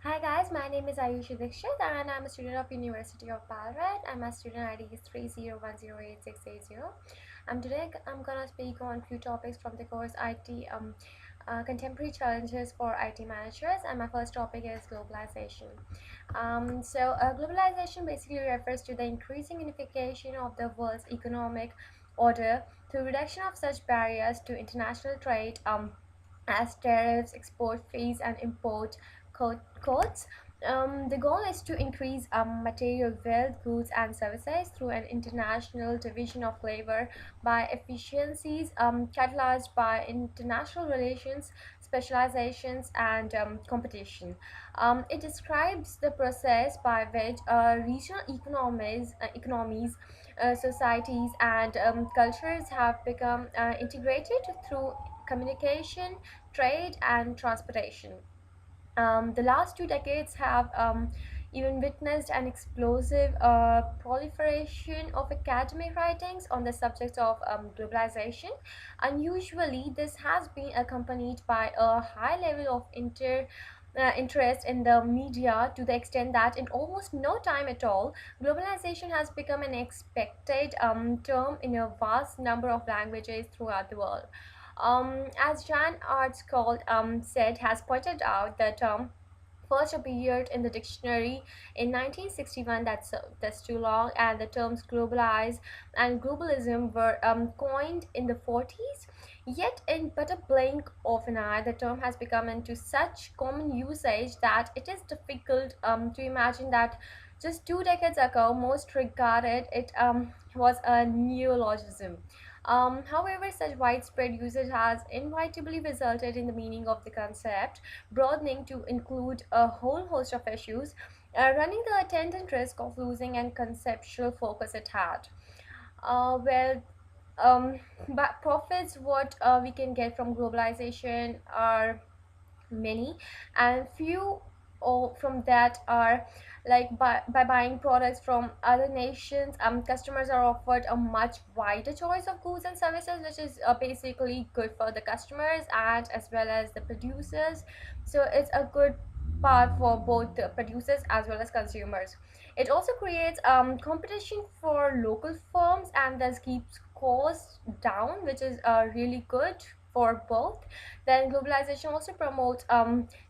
Hi guys, my name is Ayushi Dikshit and I'm a student of University of Ballarat and my student ID is 301086880. Today I'm gonna speak on few topics from the course IT Contemporary Challenges for IT Managers, and my first topic is globalization. Globalization basically refers to the increasing unification of the world's economic order through reduction of such barriers to international trade as tariffs, export fees, and import codes. The goal is to increase material wealth, goods, and services through an international division of labor by efficiencies catalyzed by international relations, specializations, and competition. It describes the process by which regional economies, societies, and cultures have become integrated through communication, trade, and transportation. The last 2 decades have even witnessed an explosive proliferation of academic writings on the subject of globalization. Unusually, this has been accompanied by a high level of interest in the media, to the extent that in almost no time at all, globalization has become an expected term in a vast number of languages throughout the world. As Jan Artscott said, has pointed out, the term first appeared in the dictionary in 1961. That's too long, and the terms globalize and globalism were coined in the 40s. Yet, in but a blink of an eye, the term has become into such common usage that it is difficult to imagine that just 2 decades ago, most regarded it was a neologism. However, such widespread usage has inevitably resulted in the meaning of the concept broadening to include a whole host of issues, running the attendant risk of losing and conceptual focus it had. Well, but profits what we can get from globalization are many, and few from that are like by buying products from other nations. Customers are offered a much wider choice of goods and services, which is basically good for the customers and as well as the producers. So it's a good part for both the producers as well as consumers. It also creates competition for local firms and thus keeps costs down, which is really good for both. Then globalization also promotes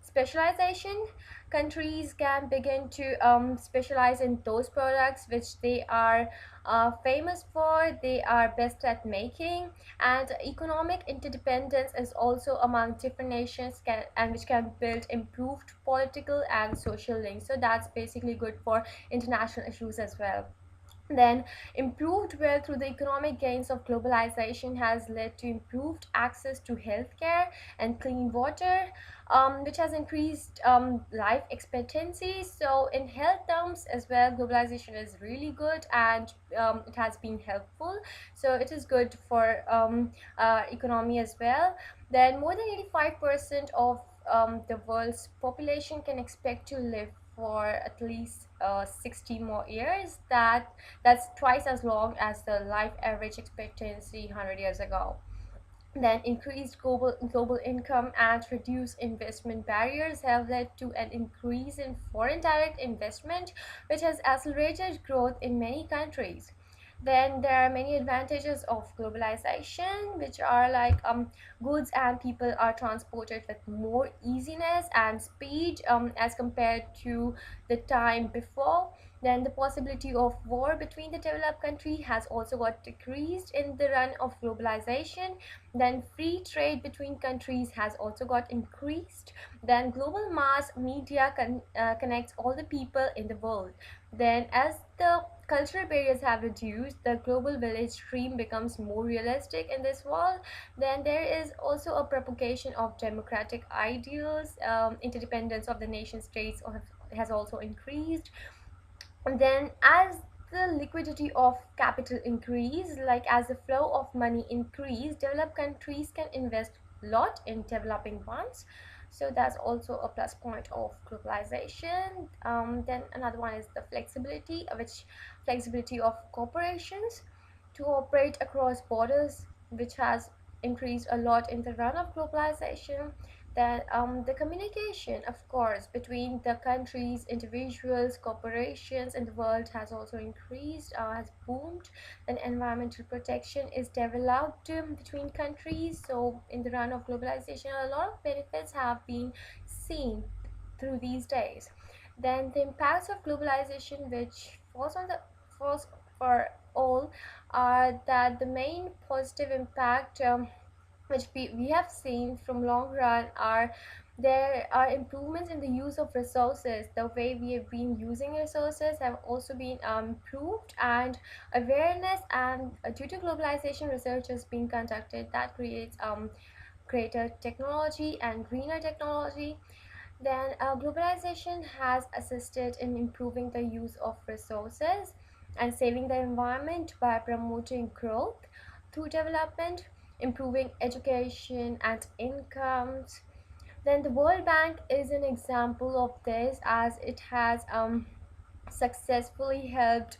specialization. Countries can begin to specialize in those products which they are famous for, they are best at making, and economic interdependence is also among different nations and which can build improved political and social links. So that's basically good for international issues as well. Then, improved wealth through the economic gains of globalization has led to improved access to healthcare and clean water, which has increased life expectancy. So, in health terms as well, globalization is really good and it has been helpful. So, it is good for economy as well. Then, more than 85% of the world's population can expect to live for at least 60 more years. That's twice as long as the life average expectancy 100 years ago. Then increased global income and reduced investment barriers have led to an increase in foreign direct investment, which has accelerated growth in many countries. Then there are many advantages of globalization, which are like goods and people are transported with more easiness and speed as compared to the time before. Then the possibility of war between the developed country has also got decreased in the run of globalization. Then free trade between countries has also got increased. Then global mass media connects all the people in the world. Then as the cultural barriers have reduced, the global village dream becomes more realistic in this world. Then there is also a propagation of democratic ideals. Interdependence of the nation states has also increased. And then as the liquidity of capital increase, like as the flow of money increase, developed countries can invest a lot in developing ones. So that's also a plus point of globalization. Then another one is the flexibility, which flexibility of corporations to operate across borders, which has increased a lot in the run of globalization. Then the communication, of course, between the countries, individuals, corporations, and the world has also increased, has boomed. Then environmental protection is developed between countries. So in the run of globalization, a lot of benefits have been seen through these days. Then the impacts of globalization, which falls for all, are that the main positive impact which we have seen from long run are there are improvements in the use of resources. The way we have been using resources have also been improved, and awareness and due to globalization research is being conducted that creates greater technology and greener technology. Then globalization has assisted in improving the use of resources and saving the environment by promoting growth through development, improving education and incomes. Then the World Bank is an example of this, as it has successfully helped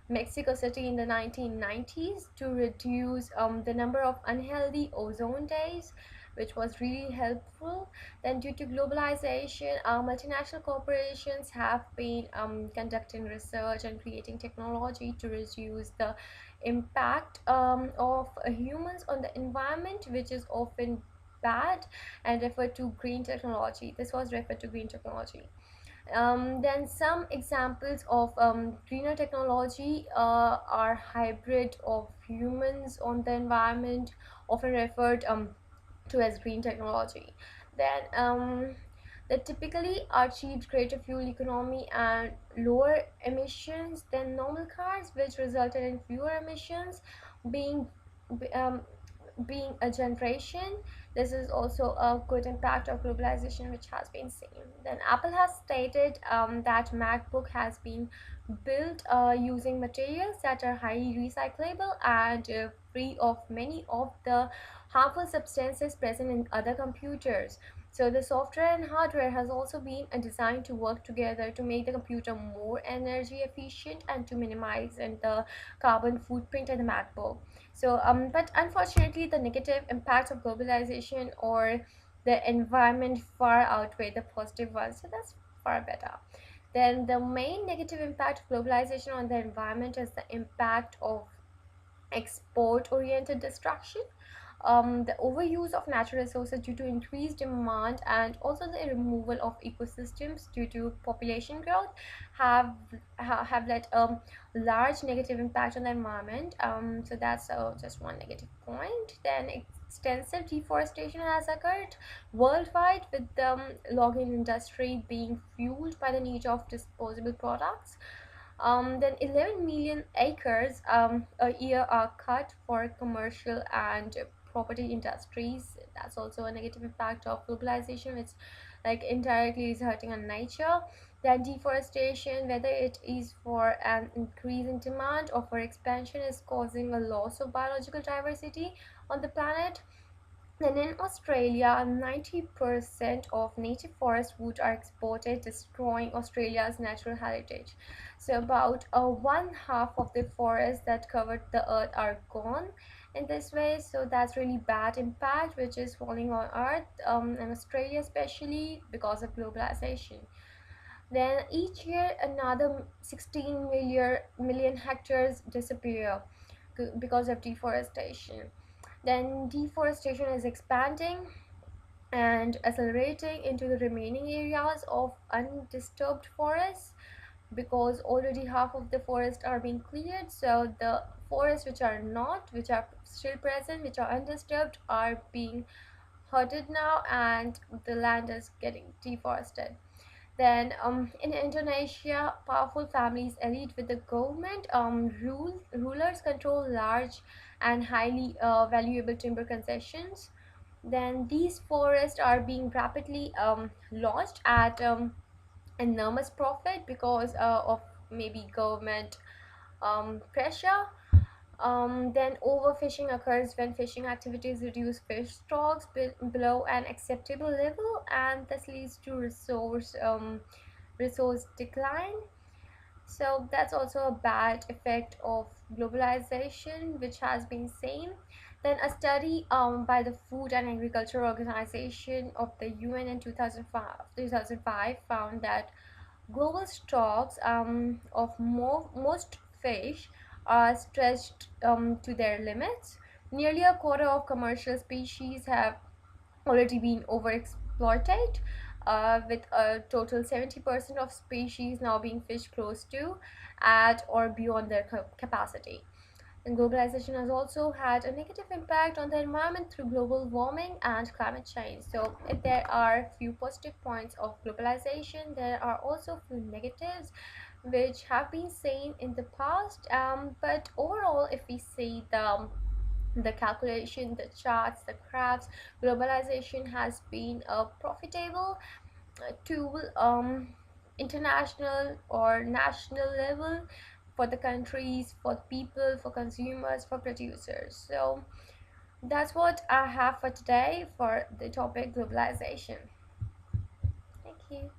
Mexico City in the 1990s to reduce the number of unhealthy ozone days, which was really helpful. Then, due to globalization, multinational corporations have been conducting research and creating technology to reduce the impact of humans on the environment, which is often bad, and referred to green technology. This was referred to green technology. Then some examples of greener technology are hybrid of humans on the environment, often referred to as green technology. Then they typically achieved greater fuel economy and lower emissions than normal cars, which resulted in fewer emissions. Being um, being a generation, this is also a good impact of globalization which has been seen. Then Apple has stated that MacBook has been built using materials that are highly recyclable and free of many of the harmful substances present in other computers. So the software and hardware has also been designed to work together to make the computer more energy efficient and to minimize the carbon footprint of the MacBook. So, but unfortunately, the negative impacts of globalization or the environment far outweigh the positive ones. So that's far better. Then the main negative impact of globalization on the environment is the impact of export-oriented destruction, the overuse of natural resources due to increased demand, and also the removal of ecosystems due to population growth have have led a large negative impact on the environment. So that's just one negative point. Then extensive deforestation has occurred worldwide, with the logging industry being fueled by the need of disposable products. Then 11 million acres a year are cut for commercial and property industries. That's also a negative impact of globalization, which like indirectly is hurting on nature. Then deforestation, whether it is for an increase in demand or for expansion, is causing a loss of biological diversity on the planet. Then in Australia, 90% of native forest wood are exported, destroying Australia's natural heritage. So about one half of the forests that covered the earth are gone in this way. So that's really bad impact which is falling on earth, and Australia especially because of globalization. Then each year another 16 million hectares disappear because of deforestation. Then deforestation is expanding and accelerating into the remaining areas of undisturbed forests, because already half of the forests are being cleared. So the forests which are still present, which are undisturbed, are being hurted now, and the land is getting deforested. Then in Indonesia, powerful families elite with the government rulers control large and highly valuable timber concessions. Then these forests are being rapidly lost at enormous profit because of maybe government pressure. Then overfishing occurs when fishing activities reduce fish stocks below an acceptable level, and this leads to resource decline. So that's also a bad effect of globalization which has been seen. Then a study by the Food and Agriculture Organization of the UN in 2005 found that global stocks of most fish are stretched to their limits. Nearly a quarter of commercial species have already been overexploited, with a total 70% of species now being fished close to, at, or beyond their capacity. And globalization has also had a negative impact on the environment through global warming and climate change. So, if there are few positive points of globalization, there are also few negatives which have been seen in the past. But overall, if we see the calculation, the charts, the graphs, globalization has been a profitable tool, international or national level, for the countries, for people, for consumers, for producers. So that's what I have for today for the topic globalization. Thank you.